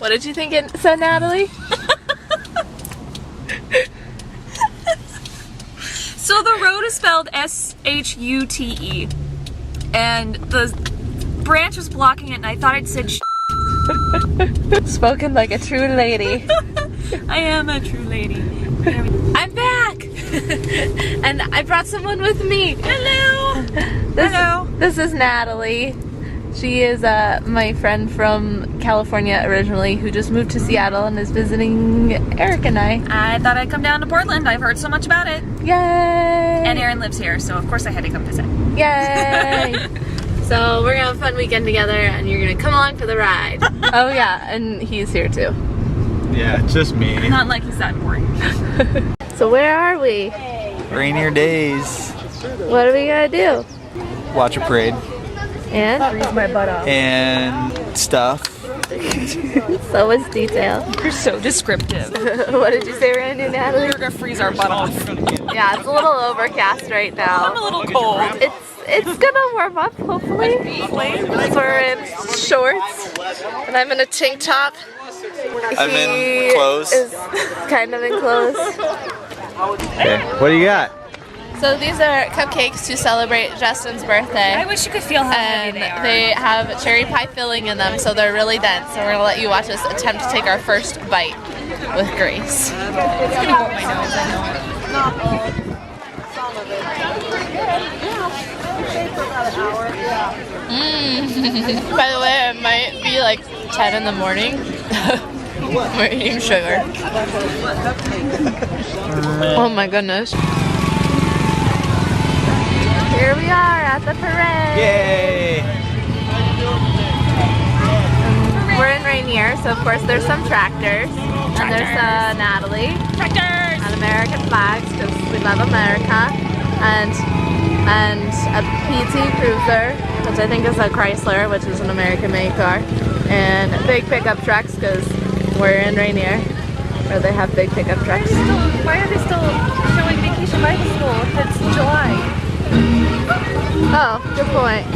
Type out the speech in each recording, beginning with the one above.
What did you think it said, Natalie? So the road is spelled S-H-U-T-E, and the branch was blocking it, and I thought it said Spoken like a true lady. I am a true lady. I'm back! And I brought someone with me. Hello! Hello! This is Natalie. She is my friend from California originally who just moved to Seattle and is visiting Eric and I. I thought I'd come down to Portland. I've heard so much about it. Yay! And Aaron lives here, so of course I had to come visit. Yay! So we're gonna have a fun weekend together and you're gonna come along for the ride. Oh yeah, and he's here too. Yeah, just me. Not like he's that important. So where are we? Rainier days. What are we gonna do? Watch a parade. And? Freeze my butt off. And stuff. So much detail. You're so descriptive. What did you say we're gonna do, Natalie? We're gonna freeze our butt off. Yeah, it's a little overcast right now. I'm a little cold. It's gonna warm up, hopefully. We're in shorts, and I'm in a tank top. I'm He in clothes. is kind of in clothes. Okay, what do you got? So these are cupcakes to celebrate Justin's birthday. I wish you could feel how heavy And they are. they have cherry pie filling in them, so they're really dense. So we're gonna let you watch us attempt to take our first bite with Grace. It's gonna go up my nose, I know it. By the way, it might be like 10 in the morning. We're eating sugar. Oh my goodness. Here we are at the parade. Yay! We're in Rainier, so of course there's some tractors. And there's Natalie. Tractors! And American flags, because we love America. And a PT Cruiser, which I think is a Chrysler, which is an American-made car. And big pickup trucks, because we're in Rainier, where they have big pickup trucks. Why are they still showing Vacation Bible School if it's July? Oh, good point.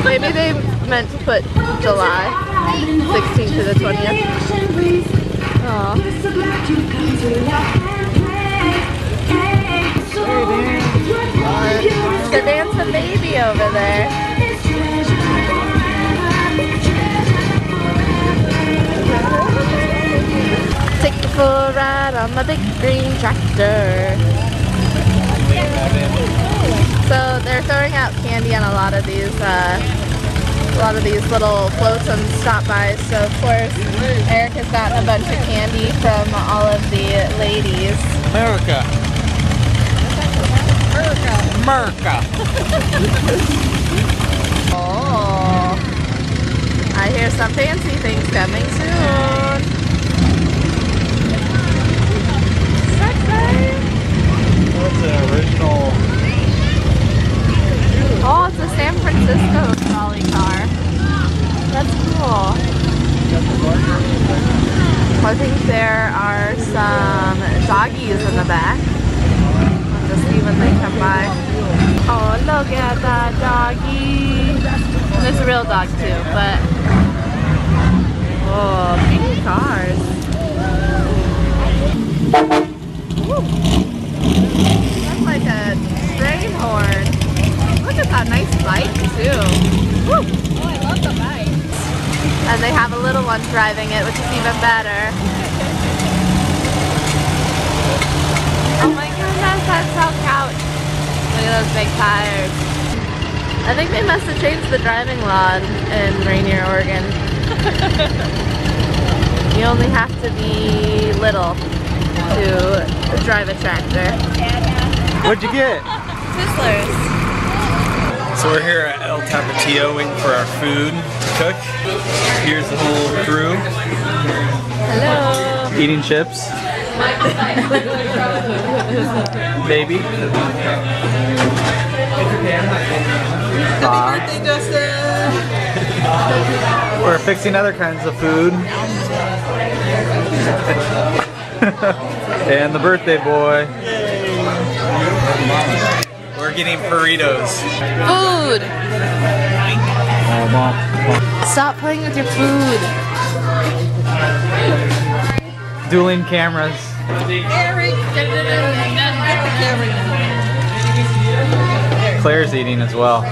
Maybe they meant to put July 16th to the 20th. Oh. The dancing baby over there. Take the full ride on my big green tractor. So they're throwing out candy on a lot of these little floats and stop-bys. So of course, Eric has gotten a bunch of candy from all of the ladies. America. America. Oh, I hear some fancy things coming soon. What's the original? Oh, it's a San Francisco trolley car. That's cool. I think there are some doggies in the back. I'll just see when they come by. Oh, look at that doggy. There's a real dog too, but oh, big cars. That's like a train horn. Look at that nice bike too. Woo. Oh, I love the bike. And they have a little one driving it, which is even better. Oh my goodness, that's so couch. Look at those big tires. I think they must have changed the driving law in Rainier, Oregon. You only have to be little to drive a tractor. What'd you get? Twizzlers. So we're here at El Tapatio waiting for our food to cook. Here's the whole crew. Hello. Eating chips. Baby. Happy birthday, Justin! We're fixing other kinds of food. And the birthday boy. We're getting burritos. Food! Stop playing with your food. dueling cameras. Claire's eating as well.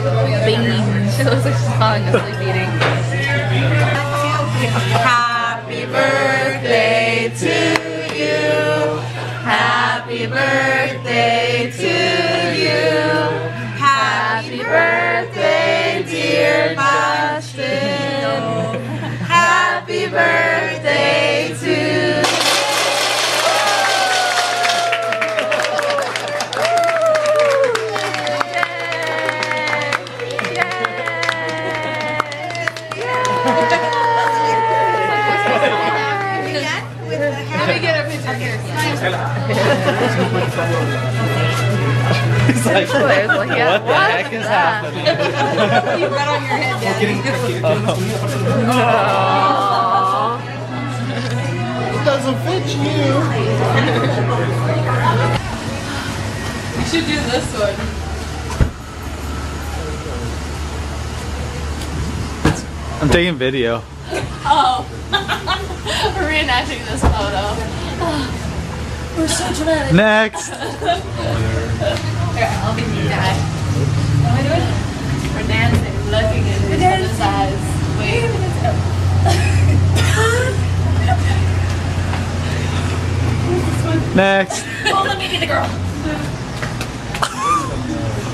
Beans. She looks like she's falling asleep eating. Happy birthday to you. Happy birthday to you. Happy birthday, dear Justin. Happy birthday to you. He's like, Claire's like, yeah, what the heck is happening? You got on your head, Daddy. It doesn't fit you. We should do this one. I'm taking video. Oh. We're reenacting this photo. We're so dramatic. Next. Here, I'll be the guy. What am I doing? We're dancing, looking at each other's eyes. Wait. Next. Oh, let me be the girl.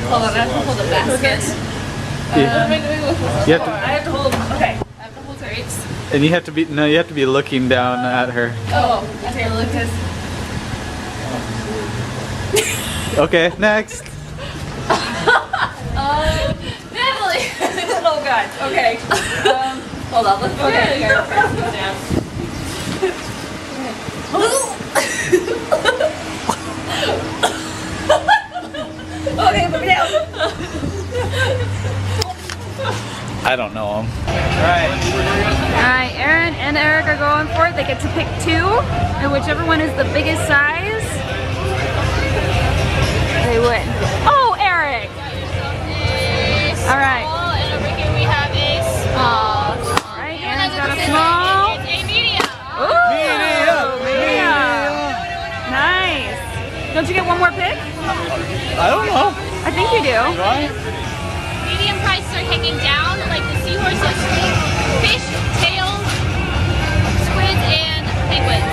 Hold on, I have to hold a basket. What am I doing with this? You have to, I have to hold, okay. I have to hold her apes. and you have to be you have to be looking down at her. Oh, okay, look this. Okay, next. Natalie! Oh god, okay. Hold on, let's go down here. Okay, put me down. I don't know him. Alright, Aaron and Eric are going for it. They get to pick two, and whichever one is the biggest size, they win. Oh, Eric! Alright. And over here we have a small. Alright, Aaron's got a small. It's a medium. Ooh! Medium! Nice! Don't you get one more pick? I don't know. I think you do. Medium prices are hanging down, like the seahorses, fish, tails, squids, and penguins.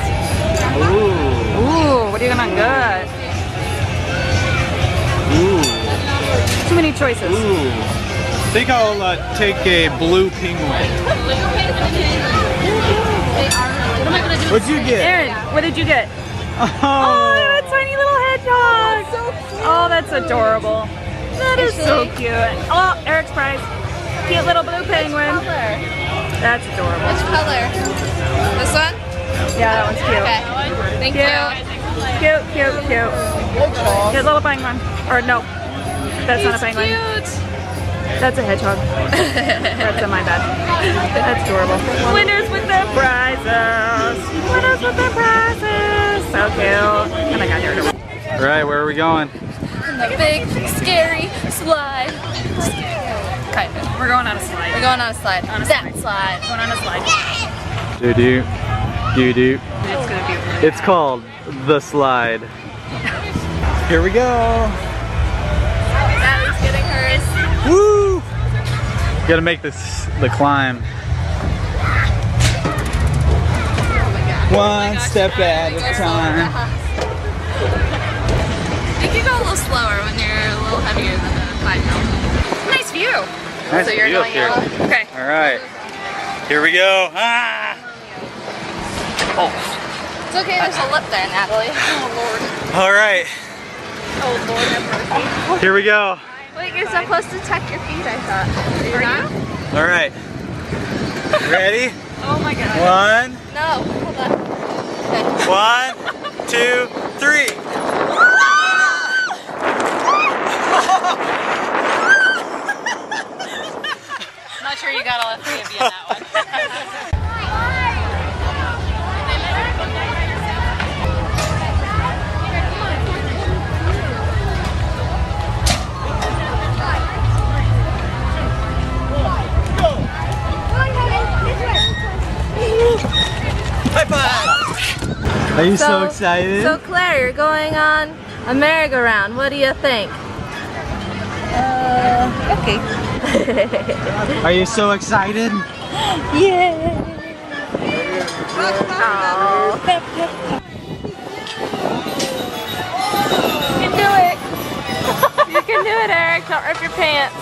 Ooh. Ooh, what are you gonna get? Ooh. Too many choices. Ooh. I think I'll take a blue penguin. Blue penguin. They are really. What am I gonna do? What'd you get? Aaron, what did you get? Oh, a tiny little hedgehog. Oh, that's adorable. That is so cute. Oh, Eric's prize. Cute little blue penguin. That's adorable. Which color? This one? Yeah, that one's cute. Okay. Thank you. Cute, cute, cute. Cute little penguin. Or no, that's not a penguin. Cute. That's a hedgehog. That's my bad. That's adorable. Winners with their prizes. Winners with their prizes. So cute. And I got there. All right, where are we going? The big, scary slide. Okay, we're going on a slide. We're going on a slide. On a slide. Going on a slide. Do do. Do do. It's gonna be. It's called the slide. Here we go. Natalie's getting hers. Woo! Gotta make this the climb. One step at a time. You can go a little slower when you're a little heavier than a 5-year-old. Nice view. Nice So you're view up going here. yellow? Okay. All right. Here we go. Ah! Oh. It's okay, there's a lip there, Natalie. Oh lord. All right. Oh lord, have mercy. Here we go. Wait, you're supposed to tuck your feet, I thought. Are you not? All right. Ready? Oh my god. One, No, hold on. Okay. 1, 2, 3. Not sure you got all three of you in that one. High five! Are you so excited? So Claire, you're going on a merry-go-round. What do you think? Okay. Are you so excited? Yeah. Oh. You can do it. You can do it, Eric. Don't rip your pants.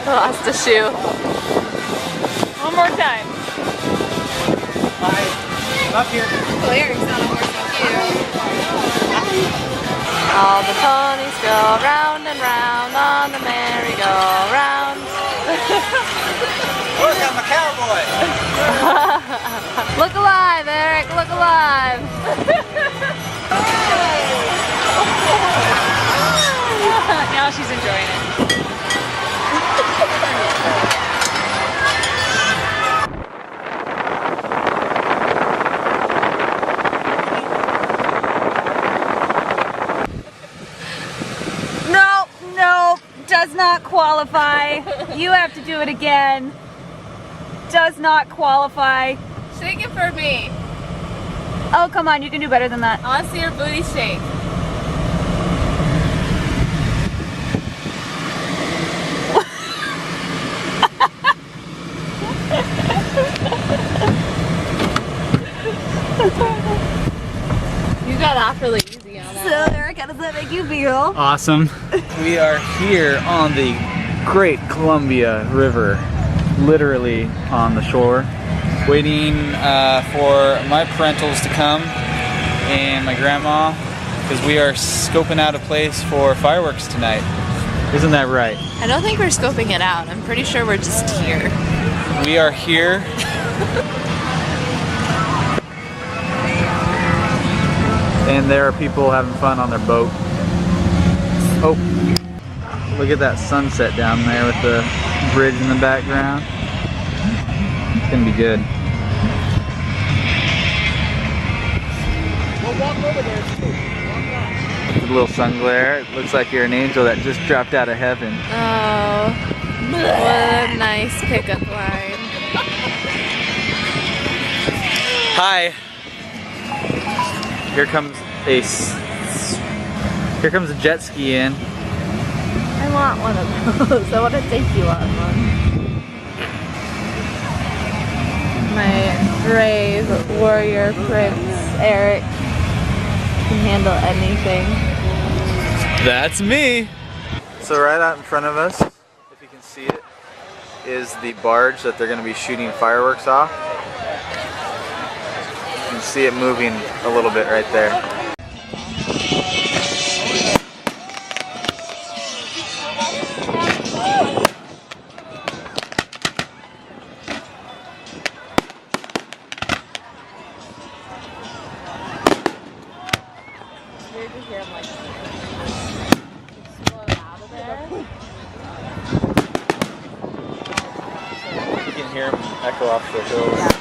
I lost a shoe. One more time. Up here. Well, Eric's not a horse like you. All the ponies go round and round on the merry-go-round. Look, I'm a cowboy. Look alive, Eric. Look alive. Now she's enjoying it. No, does not qualify. You have to do it again. Does not qualify. Shake it for me. Oh, come on, you can do better than that. I want to see your booty shake. You got off really easy on that. So, Eric, how does that make you feel? Awesome. We are here on the Great Columbia River, literally on the shore, waiting for my parentals to come and my grandma, because we are scoping out a place for fireworks tonight. Isn't that right? I don't think we're scoping it out. I'm pretty sure we're just here. We are here. And there are people having fun on their boat. Oh, look at that sunset down there with the bridge in the background. It's gonna be good. Well, walk over there. A little sun glare. It looks like you're an angel that just dropped out of heaven. Oh, what a nice pickup line. Hi. Here comes a jet ski in. I want one of those. I want to take you on one. My brave warrior prince, Eric, can handle anything. That's me. So right out in front of us, if you can see it, is the barge that they're going to be shooting fireworks off. You can see it moving a little bit right there. Weird to hear him like explode out of there. You can hear them echo off the hills.